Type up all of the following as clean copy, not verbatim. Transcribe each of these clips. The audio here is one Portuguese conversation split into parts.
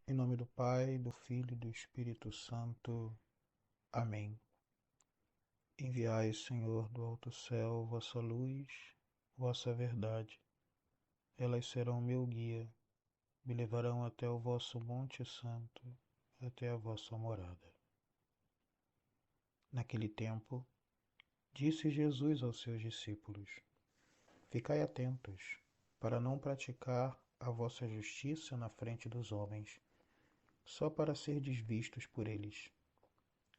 Em nome do Pai, do Filho e do Espírito Santo. Amém. Enviai, Senhor, do alto céu, vossa luz, vossa verdade. Elas serão meu guia, me levarão até o vosso Monte Santo, até a vossa morada. Naquele tempo, disse Jesus aos seus discípulos: Ficai atentos, para não praticar a vossa justiça na frente dos homens, só para serdes vistos por eles.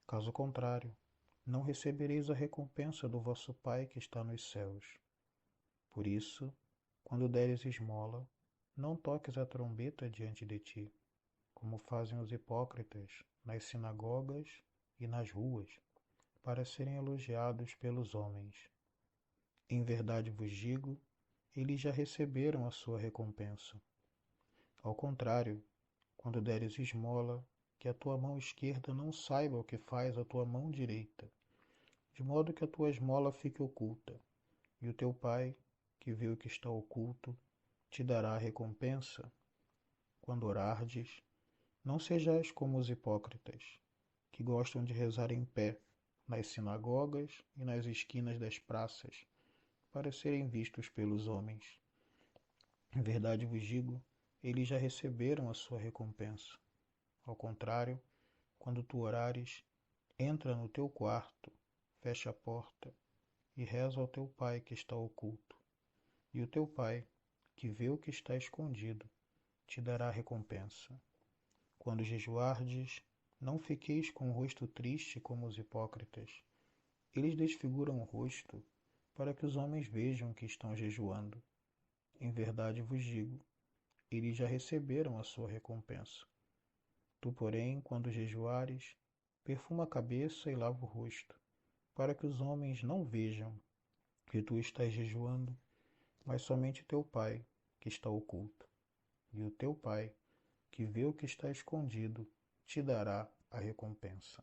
Caso contrário, não recebereis a recompensa do vosso Pai que está nos céus. Por isso, quando deres esmola, não toques a trombeta diante de ti, como fazem os hipócritas nas sinagogas e nas ruas, para serem elogiados pelos homens. Em verdade vos digo, eles já receberam a sua recompensa. Ao contrário, quando deres esmola, que a tua mão esquerda não saiba o que faz a tua mão direita, de modo que a tua esmola fique oculta, e o teu Pai, que vê o que está oculto, te dará a recompensa. Quando orardes, não sejais como os hipócritas, que gostam de rezar em pé, nas sinagogas e nas esquinas das praças, para serem vistos pelos homens. Em verdade vos digo, eles já receberam a sua recompensa. Ao contrário, quando tu orares, entra no teu quarto, fecha a porta e reza ao teu Pai que está oculto. E o teu Pai, que vê o que está escondido, te dará recompensa. Quando jejuardes, não fiqueis com o rosto triste como os hipócritas. Eles desfiguram o rosto para que os homens vejam que estão jejuando. Em verdade vos digo, eles já receberam a sua recompensa. Tu, porém, quando jejuares, perfuma a cabeça e lava o rosto, para que os homens não vejam que tu estás jejuando, mas somente teu Pai, que está oculto. E o teu Pai, que vê o que está escondido, te dará a recompensa.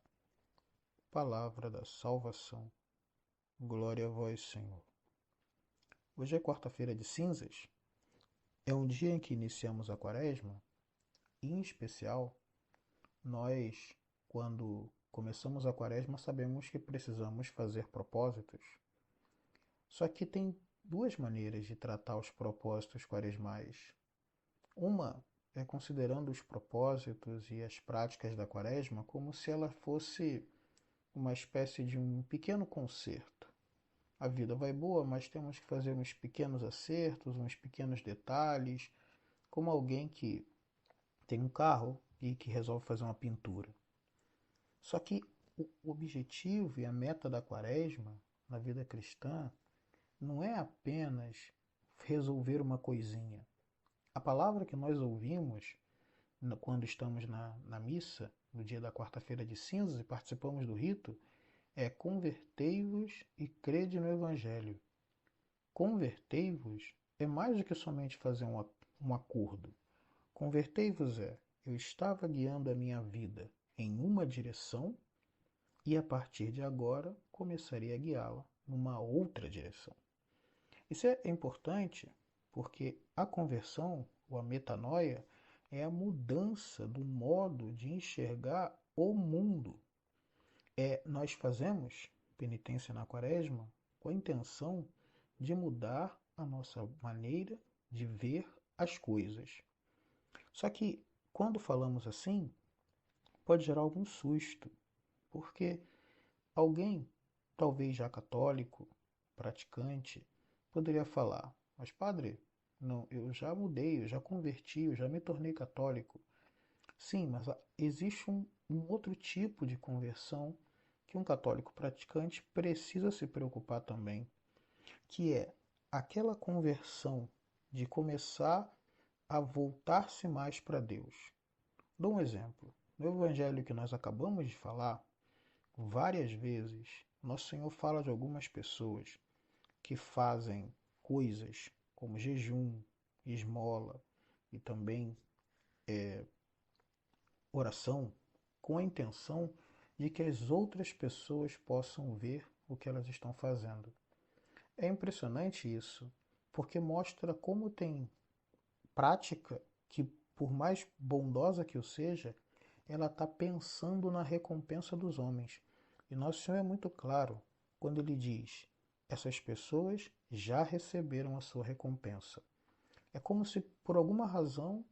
Palavra da salvação. Glória a vós, Senhor. Hoje é quarta-feira de cinzas. É um dia em que iniciamos a quaresma. E, em especial, nós, quando começamos a quaresma, sabemos que precisamos fazer propósitos. Só que tem duas maneiras de tratar os propósitos quaresmais. Uma é considerando os propósitos e as práticas da quaresma como se ela fosse uma espécie de um pequeno concerto. A vida vai boa, mas temos que fazer uns pequenos acertos, uns pequenos detalhes, como alguém que tem um carro e que resolve fazer uma pintura. Só que o objetivo e a meta da quaresma na vida cristã não é apenas resolver uma coisinha. A palavra que nós ouvimos quando estamos na missa, no dia da quarta-feira de cinzas e participamos do rito, é convertei-vos e crede no Evangelho. Convertei-vos é mais do que somente fazer um acordo. Convertei-vos é, eu estava guiando a minha vida em uma direção e a partir de agora começarei a guiá-la numa outra direção. Isso é importante porque a conversão, ou a metanoia, é a mudança do modo de enxergar o mundo. Nós fazemos penitência na quaresma com a intenção de mudar a nossa maneira de ver as coisas. Só que quando falamos assim, pode gerar algum susto, porque alguém, talvez já católico, praticante, poderia falar: Mas padre, não, eu já mudei, eu já converti, eu já me tornei católico. Sim, mas existe um outro tipo de conversão que um católico praticante precisa se preocupar também, que é aquela conversão de começar a voltar-se mais para Deus. Dou um exemplo. No evangelho que nós acabamos de falar, várias vezes, Nosso Senhor fala de algumas pessoas que fazem coisas como jejum, esmola e também oração com a intenção de que as outras pessoas possam ver o que elas estão fazendo. É impressionante isso, porque mostra como tem prática que por mais bondosa que eu seja, ela está pensando na recompensa dos homens. E Nosso Senhor é muito claro quando ele diz: essas pessoas já receberam a sua recompensa. É como se, por alguma razão,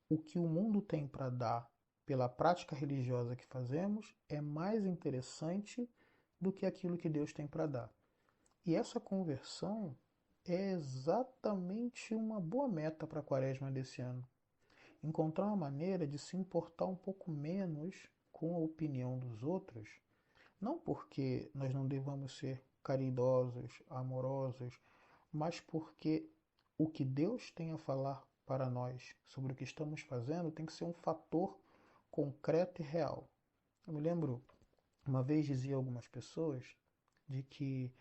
o que o mundo tem para dar pela prática religiosa que fazemos é mais interessante do que aquilo que Deus tem para dar. E essa conversão é exatamente uma boa meta para a quaresma desse ano. Encontrar uma maneira de se importar um pouco menos com a opinião dos outros, não porque nós não devamos ser caridosos, amorosos, mas porque o que Deus tem a falar para nós sobre o que estamos fazendo tem que ser um fator concreto e real. Eu me lembro, uma vez dizia a algumas pessoas de que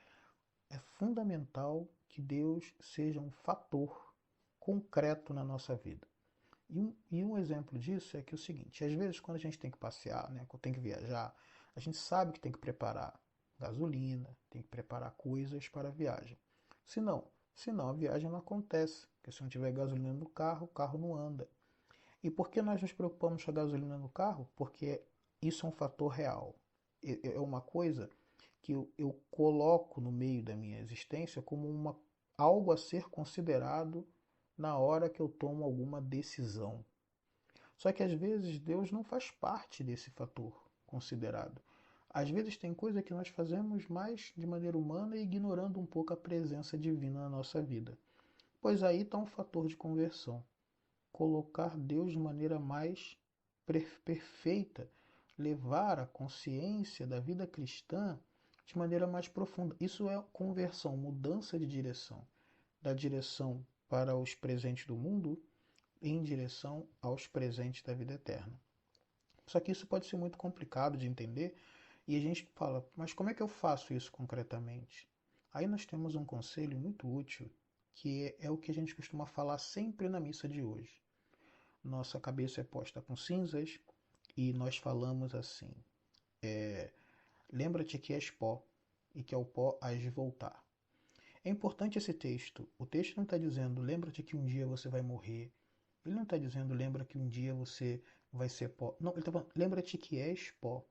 é fundamental que Deus seja um fator concreto na nossa vida. E um exemplo disso é que é o seguinte: às vezes, quando a gente tem que passear, né, quando tem que viajar, a gente sabe que tem que preparar gasolina, tem que preparar coisas para a viagem. Senão a viagem não acontece, porque se não tiver gasolina no carro, o carro não anda. E por que nós nos preocupamos com a gasolina no carro? Porque isso é um fator real. É uma coisa que eu coloco no meio da minha existência como algo a ser considerado na hora que eu tomo alguma decisão. Só que às vezes Deus não faz parte desse fator considerado. Às vezes tem coisa que nós fazemos mais de maneira humana e ignorando um pouco a presença divina na nossa vida. Pois aí está um fator de conversão. Colocar Deus de maneira mais perfeita, levar a consciência da vida cristã de maneira mais profunda. Isso é conversão, mudança de direção. Da direção para os presentes do mundo em direção aos presentes da vida eterna. Só que isso pode ser muito complicado de entender e a gente fala, mas como é que eu faço isso concretamente? Aí nós temos um conselho muito útil, que é o que a gente costuma falar sempre na missa de hoje. Nossa cabeça é posta com cinzas e nós falamos assim: lembra-te que és pó e que ao pó hás de voltar. É importante esse texto. O texto não está dizendo lembra-te que um dia você vai morrer. Ele não está dizendo lembra que um dia você vai ser pó. Não, ele está falando lembra-te que és pó.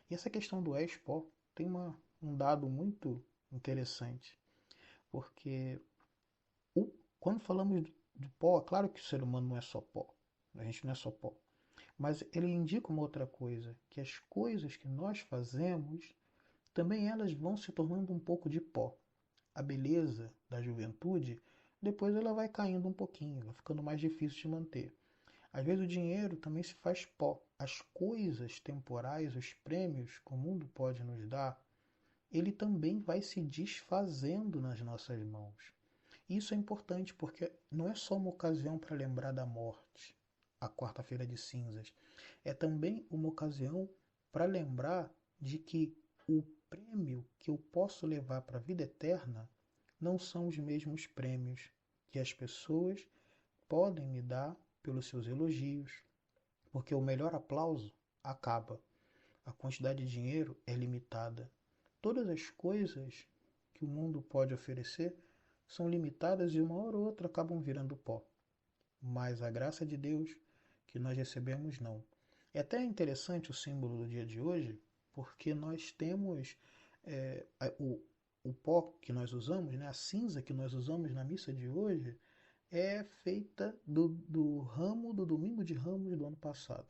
E essa questão do és pó tem um dado muito interessante. Porque o, quando falamos de pó, é claro que o ser humano não é só pó. A gente não é só pó. Mas ele indica uma outra coisa, que as coisas que nós fazemos, também elas vão se tornando um pouco de pó. A beleza da juventude, depois ela vai caindo um pouquinho, vai ficando mais difícil de manter. Às vezes o dinheiro também se faz pó. As coisas temporais, os prêmios que o mundo pode nos dar, ele também vai se desfazendo nas nossas mãos. Isso é importante porque não é só uma ocasião para lembrar da morte, a quarta-feira de cinzas. É também uma ocasião para lembrar de que o prêmio que eu posso levar para a vida eterna não são os mesmos prêmios que as pessoas podem me dar pelos seus elogios, porque o melhor aplauso acaba. A quantidade de dinheiro é limitada. Todas as coisas que o mundo pode oferecer são limitadas e uma hora ou outra acabam virando pó. Mas a graça de Deus que nós recebemos não. É até interessante o símbolo do dia de hoje, porque nós temos é, o pó que nós usamos, né, a cinza que nós usamos na missa de hoje, é feita do ramo do domingo de Ramos do ano passado.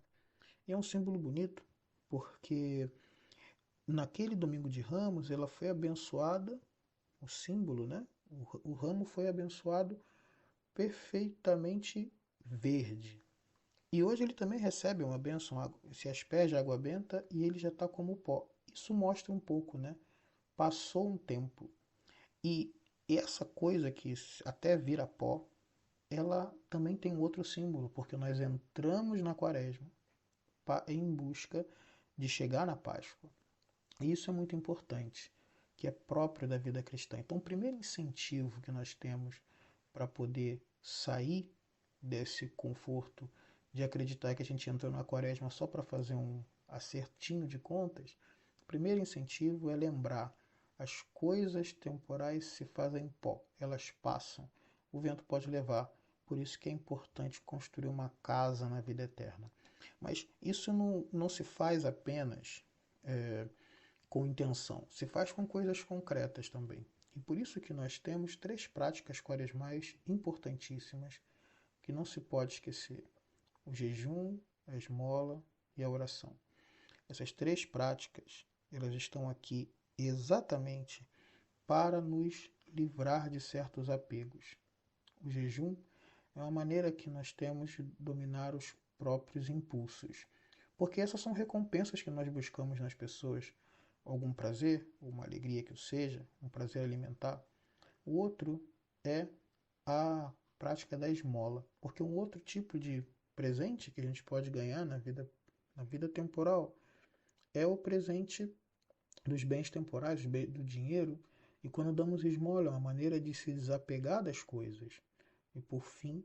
E é um símbolo bonito, porque naquele domingo de Ramos ela foi abençoada, o símbolo, né? O ramo foi abençoado perfeitamente verde. E hoje ele também recebe uma bênção, se asperge água benta e ele já está como pó. Isso mostra um pouco, né? Passou um tempo. E essa coisa que até vira pó, ela também tem outro símbolo, porque nós entramos na quaresma em busca de chegar na Páscoa. E isso é muito importante, que é próprio da vida cristã. Então, o primeiro incentivo que nós temos para poder sair desse conforto de acreditar que a gente entrou na quaresma só para fazer um acertinho de contas, o primeiro incentivo é lembrar: as coisas temporais se fazem pó, elas passam. O vento pode levar, Por isso que é importante construir uma casa na vida eterna. Mas isso não se faz apenas com intenção, se faz com coisas concretas também. E por isso que nós temos 3 práticas quaresmais importantíssimas que não se pode esquecer: o jejum, a esmola e a oração. Essas 3 práticas, elas estão aqui exatamente para nos livrar de certos apegos. O jejum é uma maneira que nós temos de dominar os próprios impulsos, porque essas são recompensas que nós buscamos nas pessoas, algum prazer, ou uma alegria que o seja, um prazer alimentar. O outro é a prática da esmola, porque um outro tipo de presente que a gente pode ganhar na vida temporal é o presente dos bens temporais, do dinheiro, e quando damos esmola, é uma maneira de se desapegar das coisas. E por fim,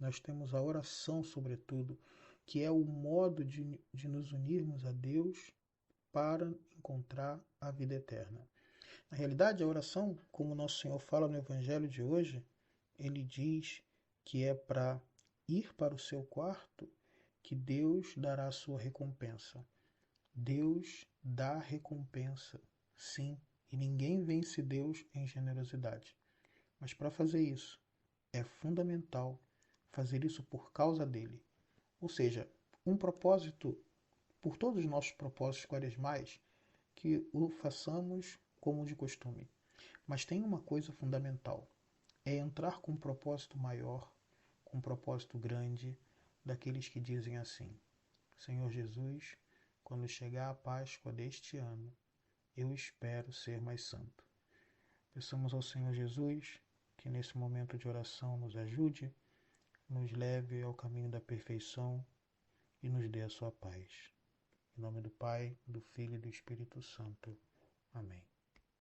nós temos a oração, sobretudo, que é o modo de nos unirmos a Deus para encontrar a vida eterna. Na realidade, a oração, como Nosso Senhor fala no Evangelho de hoje, ele diz que é para ir para o seu quarto que Deus dará a sua recompensa. Deus dá recompensa, sim, e ninguém vence Deus em generosidade. Mas para fazer isso, é fundamental fazer isso por causa dele. Ou seja, um propósito, por todos os nossos propósitos quaresmais, que o façamos como de costume. Mas tem uma coisa fundamental: é entrar com um propósito maior, com um propósito grande, daqueles que dizem assim: Senhor Jesus, quando chegar a Páscoa deste ano, eu espero ser mais santo. Peçamos ao Senhor Jesus que nesse momento de oração nos ajude, nos leve ao caminho da perfeição e nos dê a sua paz. Em nome do Pai, do Filho e do Espírito Santo. Amém.